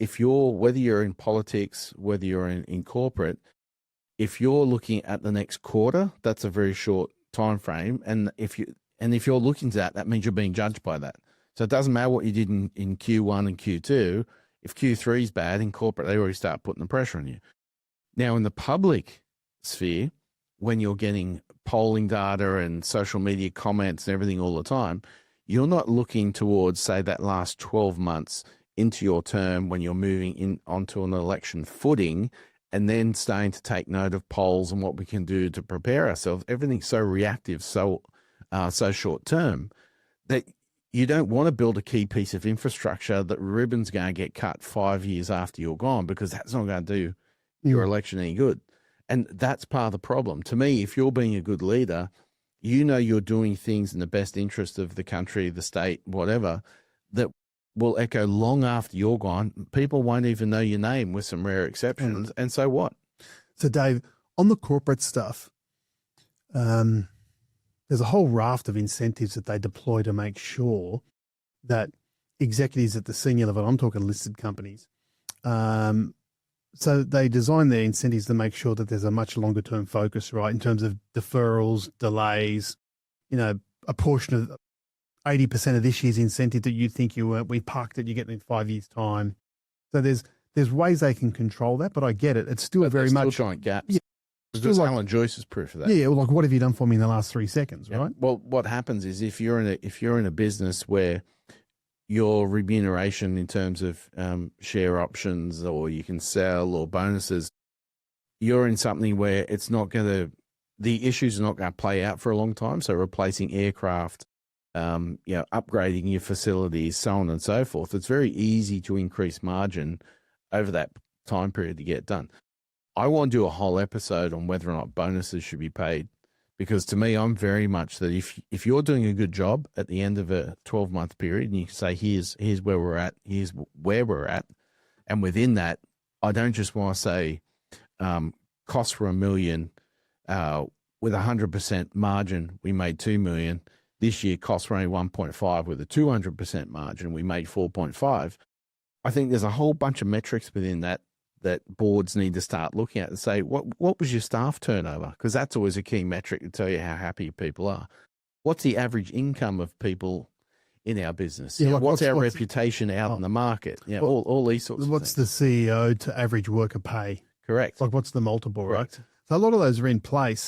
whether you're in politics, whether you're in corporate, if you're looking at the next quarter, that's a very short time frame. And if you're looking to that, that means you're being judged by that. So it doesn't matter what you did in Q1 and Q2. If Q3 is bad in corporate, they already start putting the pressure on you. Now, in the public sphere, when you're getting polling data and social media comments and everything all the time, you're not looking towards, say, that last 12 months into your term when you're moving in onto an election footing and then starting to take note of polls and what we can do to prepare ourselves. Everything's so reactive, so short term that you don't want to build a key piece of infrastructure that ribbon's going to get cut 5 years after you're gone, because that's not going to do your election any good. And that's part of the problem. To me, if you're being a good leader, you know you're doing things in the best interest of the country, the state, whatever, that will echo long after you're gone. People won't even know your name with some rare exceptions. And so what? So, Dave, on the corporate stuff, there's a whole raft of incentives that they deploy to make sure that executives at the senior level, I'm talking listed companies, so they design their incentives to make sure that there's a much longer term focus, right, in terms of deferrals, delays, a portion of 80% of this year's incentive that you think we parked it, you get it in 5 years' time. So there's ways they can control that, but I get it. It's still very much giant gaps. Yeah, because Alan Joyce is proof of that. Yeah, well, like, what have you done for me in the last 3 seconds, right? Well, what happens is if you're in a business where your remuneration in terms of share options, or you can sell, or bonuses, you're in something where the issues are not going to play out for a long time. So replacing aircraft, upgrading your facilities, so on and so forth. It's very easy to increase margin over that time period to get done. I want to do a whole episode on whether or not bonuses should be paid, because to me, I'm very much that if you're doing a good job at the end of a 12-month period and you say, here's where we're at, and within that, I don't just want to say costs were $1 million, with 100% margin, we made $2 million. This year, costs were only 1.5 with a 200% margin, we made 4.5. I think there's a whole bunch of metrics within that boards need to start looking at and say, what was your staff turnover? Because that's always a key metric to tell you how happy people are. What's the average income of people in our business? Yeah, like what's our reputation out in the market? Yeah, all these sorts of things. What's the CEO to average worker pay? Correct. Like, what's the multiple, Correct. right? So a lot of those are in place.